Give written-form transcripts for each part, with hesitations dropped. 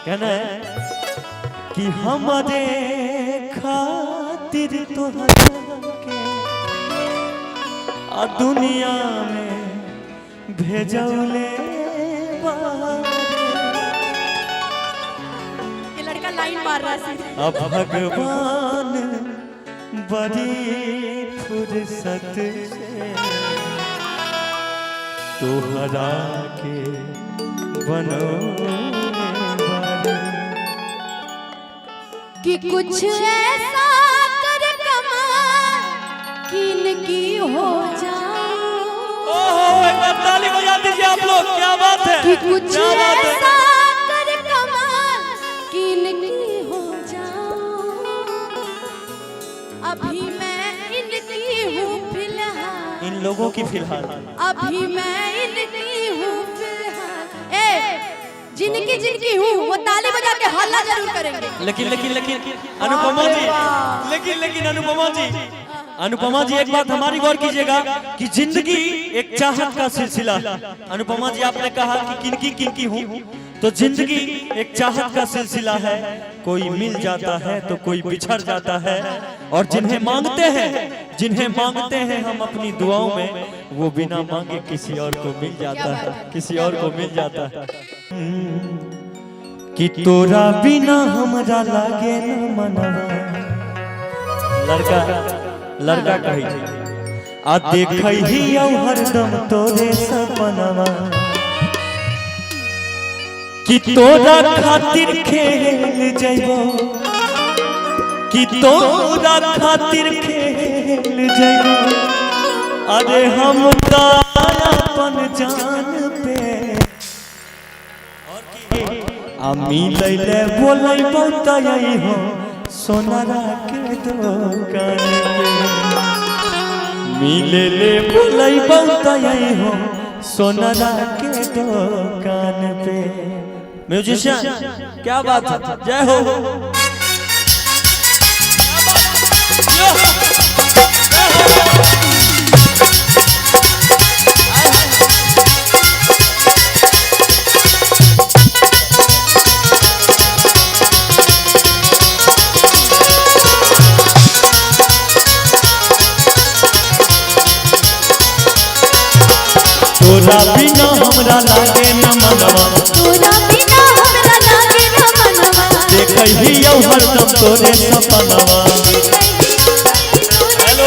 कहना है कि हमारे खातिर तोहरा के आ दुनिया में भेजौले ये लड़का लाइन मार रहा है। अब भगवान बड़ी फुर्सत से तोहरा के बनौले कि कुछ ऐसा कर कमाल कि इनकी हो जाओ। ओहो एक बार ताली बजा दीजिए आप लोग, क्या बात है, कि कुछ क्या बात है। ऐसा कर कमाल कि इनकी हो जाओ। अभी मैं इनकी हूँ फिलहाल, इन लोगों की फिलहाल, अभी मैं इनकी हूँ फिलहाल। ए जिनकी जिनकी हूँ वो ताली बजा के हल्ला जरूर करेंगे। लेकिन अनुपमा जी, लेकिन अनुपमा जी एक बात हमारी गौर कीजिएगा कि जिंदगी एक चाहत का सिलसिला। अनुपमा जी आपने कहा कि किनकी हूँ, तो जिंदगी एक चाहत का सिलसिला है। कोई मिल जाता है तो कोई बिछड़ जाता है, और जिन्हें मांगते हैं हम अपनी दुआओं में, वो बिना मांगे किसी और को मिल जाता है, किसी और को मिल जाता है। कि तोरा बिना हमरा लागे न मनवा, लड़का कही आ देखै ही हरदम तोरे सपनवा। कि तोरा खातिर खेल जइबो, कि तोरा खातिर खेल जइबो, अरे हम त अपन जान पे मिलैले बोलैबो तई हो सोनारा के दुकान पे। मिलैले बोलैबो तई हो सोनारा के दुकान पे। म्यूजिशियन क्या बात है, जय हो। तोरा बिना हमरा लागे न मनवा, तोरा बिना हमरा लागे न मनवा। देखै ही हरदम तोरे सपनवा। हेलो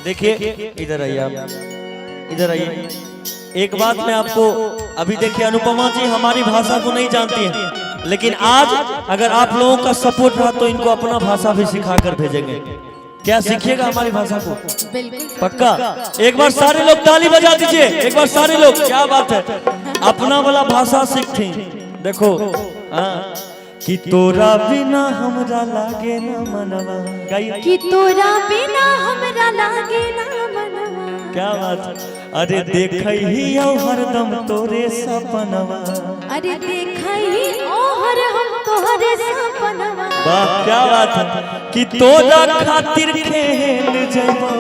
देखिए, इधर आइए आप, इधर आइए। एक बात मैं आपको अभी देखिए, अनुपमा जी हमारी भाषा को नहीं जानती हैं, लेकिन आज अगर आप लोगों का सपोर्ट रहा तो इनको अपना भाषा भी सिखा कर भेजेंगे। क्या सीखिएगा हमारी भाषा को? पक्का। एक बार सारे लोग ताली बजा दीजिए, एक बार सारे लोग, क्या बात है, अपना वाला भाषा सीखती। देखो कि तोरा बिना हमरा लागे न मनवा, गाइए। कि तोरा बिना हमरा लागे न मनवा। क्या बात है, अरे देखै ही हरदम तोरे सपनवा, अरे देखै ही ओहर हम तोहरे सपनवा। वाह क्या बात है, कि तोरा खातिर खेल जइबो,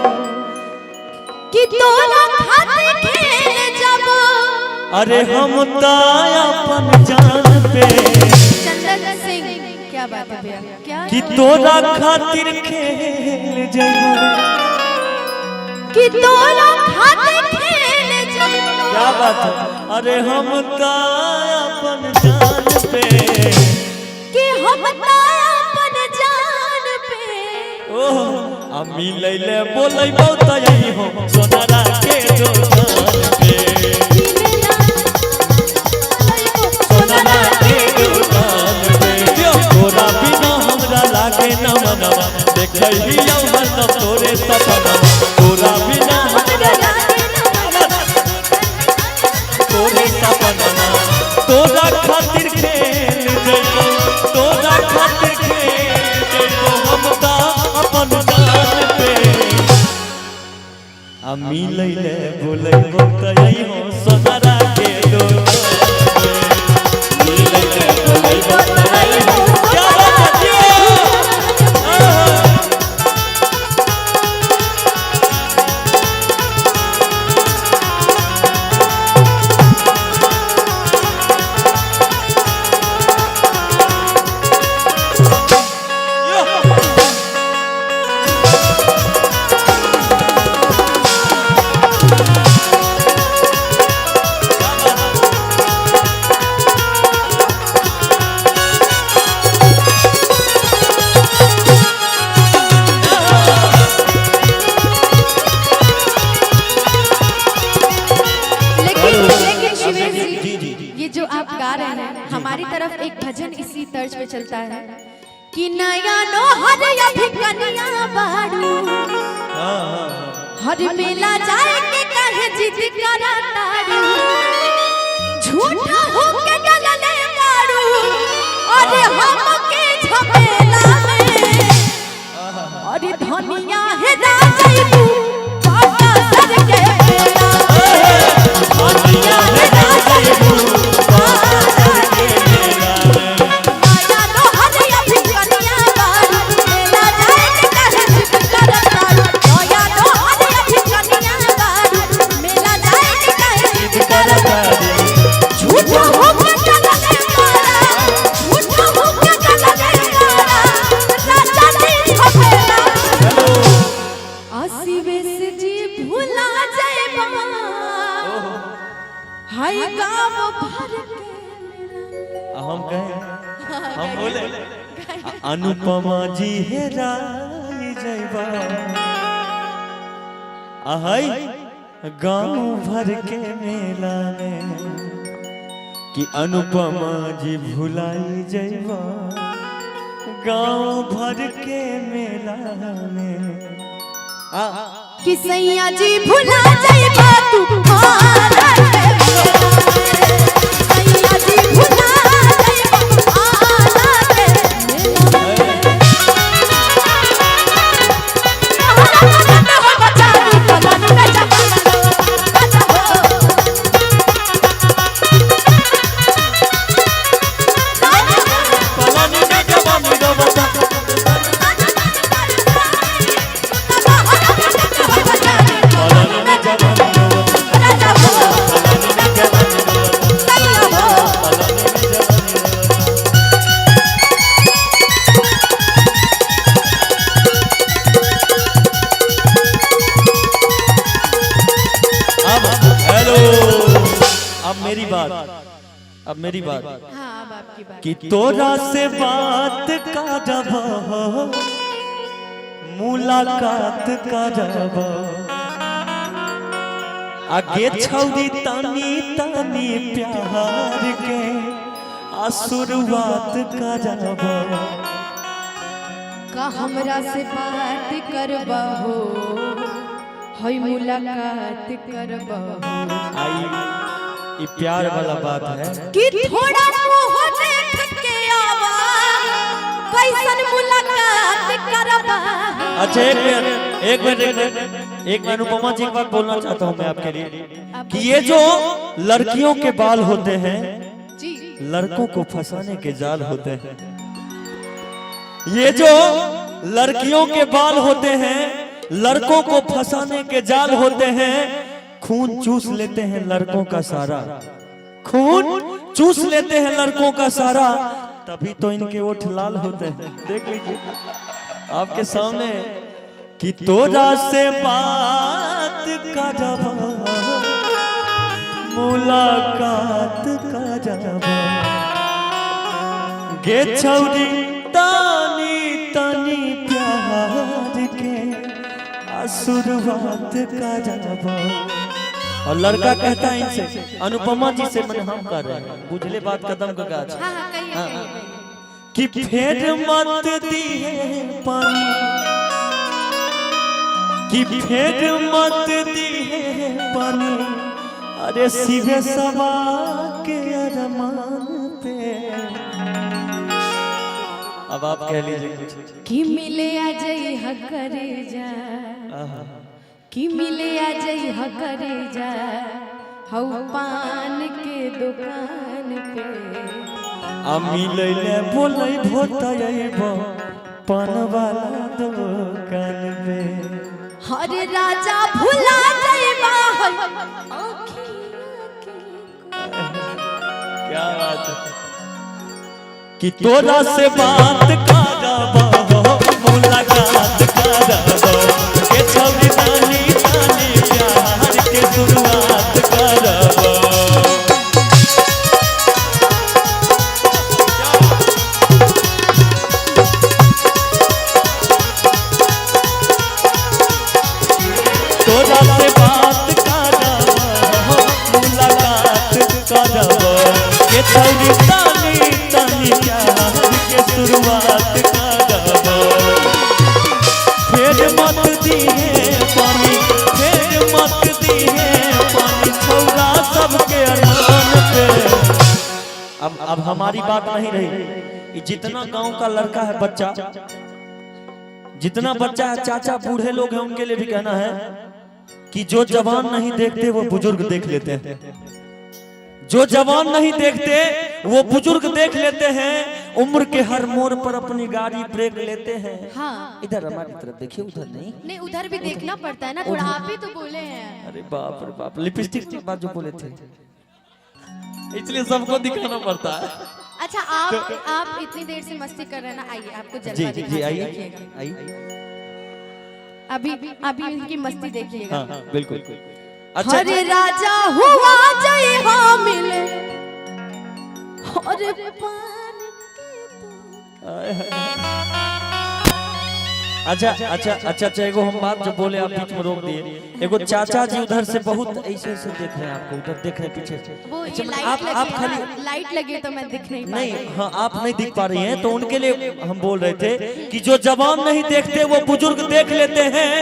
कि तोरा खातिर खेल जइबो, अरे हम त अपन जान पे। चंदन सिंह क्या बात है भैया, क्या कि तोरा खातिर खेल जइबो, कि तोरा खातिर खेल जइबो। क्या बात है, अरे हम त अपन जान पे, कि हम त अपन जान पे। ओह मिलैले बोलैबो तई हो सोनारा के दुकान पे। सोनारा के दुकान पे। तोरा बिना हमरा लागे न मनवा, देखै ही हरदम तोरे सपनवा। तोरा बिना हमरा लागे न मनवा, तोरे सपनवा। तोरा खातिर खेल जइबो, तोरा खातिर खेल जइबो, हम त अपन जान पे। आ मिलैले बोलैबो तई हो सोनारा के दुकान पे। मिलैले बोलैबो तई हो, क्या बात है। ये जो आप गा रहे हैं हमारी तरफ एक भजन इसी तर्ज पे चलता है कि नया नो हर अभी कन्या बाड़ू हर मेला जाए के कहे जिद करा तारू झूठा हो के डलले बाड़ू अरे हम के झमेला में अरे धनिया है राजू बाबा सर के मेला धनिया है राजू बाबा सर के मेला नया नो हर अभी कन्या बाड़ू मेला जाए के कहे जिद करा तारू नया नो हर अभी कन्या बाड़ू मेला जाए के कहे जिद करा तारू झूठा हो के डलले मारा झूठा हो के डलले मारा राजा जी झमेला आसीवेश जी भुला जाएबा हाय गाँव भर के हम कहें हम बोले अनुपमा जी हेराई जैबा आहै गाँव भर के मेला में कि अनुपमा जी भुलाई जैबा गाँव भर के मेला में कि सैया जी भुला जाएबा तू मारा के मेला में सैया जी भुला जाएबा आला के मेला में हो बचा दी कलानी में बचा हो पलानी में जवानी दो बता पलानी में जवानी दो राजा हो पलानी में जवानी दो सैया हो पलानी में जवानी दो अब हेलो अब मेरी बात हाँ अब आपकी बात कि तोरा से बात करब मुलाकात करब आगे छौरी तनी तनी प्यार के आ शुरुआत करब का हमरा से बात करबा हो हई मुलाकात करबा हो आई ये प्यार वाला बात है कि थोड़ा मुंह देख के आवा कैसन मुलाकात करबा अच्छा एक मिनट अनुपमा जी एक बात बोलना चाहता हूँ मैं आपके लिए कि ये जो लड़कियों के बाल होते हैं जी लड़कों को फंसाने के जाल होते हैं ये जो लड़कियों के बाल होते हैं लड़कों को फंसाने के जाल होते हैं खून चूस लेते हैं लड़कों का सारा खून चूस लेते हैं लड़कों का सारा तभी तो इनके ओठ लाल होते हैं देख लीजिए आपके सामने कि तोरा से बात करब मुलाकात करब गे छौरी तानी तनी प्यार के आ शुरुआत करब और लड़का कहता है इनसे अनुपमा जी से मन हम कर रहे हैं बुझले बात कदम का गाछ हाँ हाँ कहिए कि फेर मत दिए पानी कि फेर मत दिए पानी अरे सीधे सवा के अरमान पे अब आप कह लीजिए कुछ कि मिले आ जाई हकरे जा कि मिले आ जाई हकरे जा हौ पान के दुकान पे आ मिलैले बोलै भोतैबो पान वाला दुकान पे हरे राजा भुला जाइबा क्या बात है कि तोरा से बात करब मुलाकात करब के छौरी तानी तानी प्यार के शुरुआत करब तोरा से बात करब मुलाकात करब छौरी तानी तानी प्यार के शुरुआत करबो फेर मत दिहे पानी फेर मत दिहे पानी छौरा सबके अनन पे। अब हमारी बात नहीं रही, जितना गांव का लड़का है बच्चा, जितना बच्चा है चाचा बूढ़े लोग हैं उनके लिए भी कहना है कि जो जवान नहीं देखते वो बुजुर्ग देख लेते हैं, जो जवान नहीं देखते वो बुजुर्ग देख लेते हैं, उम्र के हर मोड़ पर अपनी गाड़ी ब्रेक लेते हैं। हाँ इधर हमारी तरफ देखिए, उधर नहीं, नहीं उधर भी देखना पड़ता है ना थोड़ा, आप ही तो बोले हैं। अरे बाप रे बाप, लिपस्टिक की बात जो बोले थे इसलिए सबको दिखाना पड़ता है। अच्छा आप इतनी देर से मस्ती कर रहे हैं ना, आइए आपको जी जलवा जी दिखाते हैं, आइए देखिएगा। आइए। अभी इनकी मस्ती देखिएगा। हाँ बिल्कुल। अच्छा हरे राजा हुआ जय हाँ मिले और पान के अच्छा अच्छा अच्छा अच्छा, एगो हम बात जो बोले आप बीच में रोक दिए। एगो चाचा जी उधर से बहुत ऐसे ऐसे देख रहे हैं आपको, उधर देख रहे हैं पीछे से। वो अच्छा, ये आप खाली लाइट लगी तो मैं दिख नहीं पा रही। नहीं, हाँ आप नहीं दिख पा रही हैं, तो उनके लिए हम बोल रहे थे कि जो जवान नहीं देखते वो बुजुर्ग देख लेते हैं,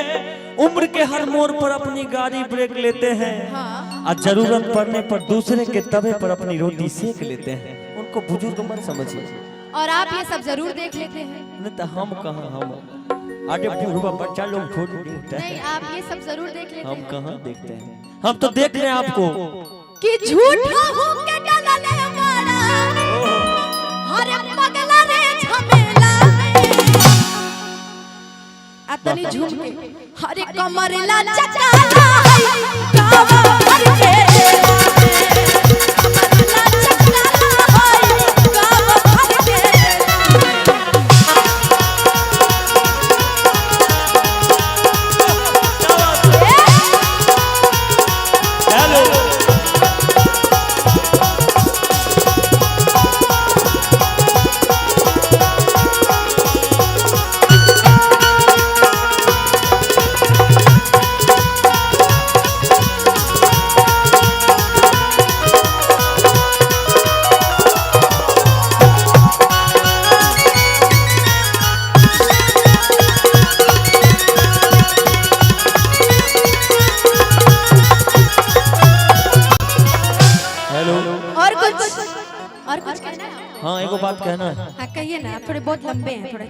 उम्र के हर मोड़ पर अपनी गाड़ी ब्रेक लेते हैं, हाँ। और जरूरत पड़ने पर दूसरे के तवे पर अपनी रोटी सेक लेते हैं। उनको बुजुर्ग मत समझिए। और आप ये सब जरूर देख लेते हैं। नहीं तो हम कहाँ, हम आगे बुढ़वा बच्चा लोग फोटो देखते नहीं हैं, आप ये सब जरूर देख लेते हम हैं। कहाँ देखते हैं, हम तो देख रहे हैं आपको कि झूठा हूँ के डलले मारा हरे पगला रे झमेला में अतनी झूम के हरे कमर ला चकाला है गावा भर के कमर ला चकाला है गावा भर के। हेलो और कुछ कहना है? हाँ एगो बात कहना है। हाँ कहिए ना, आप थोड़े बहुत लंबे हैं, थोड़े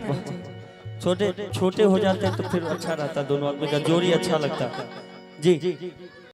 छोटे छोटे हो जाते हैं तो फिर अच्छा रहता, दोनों आदमी का जोड़ी अच्छा लगता। जी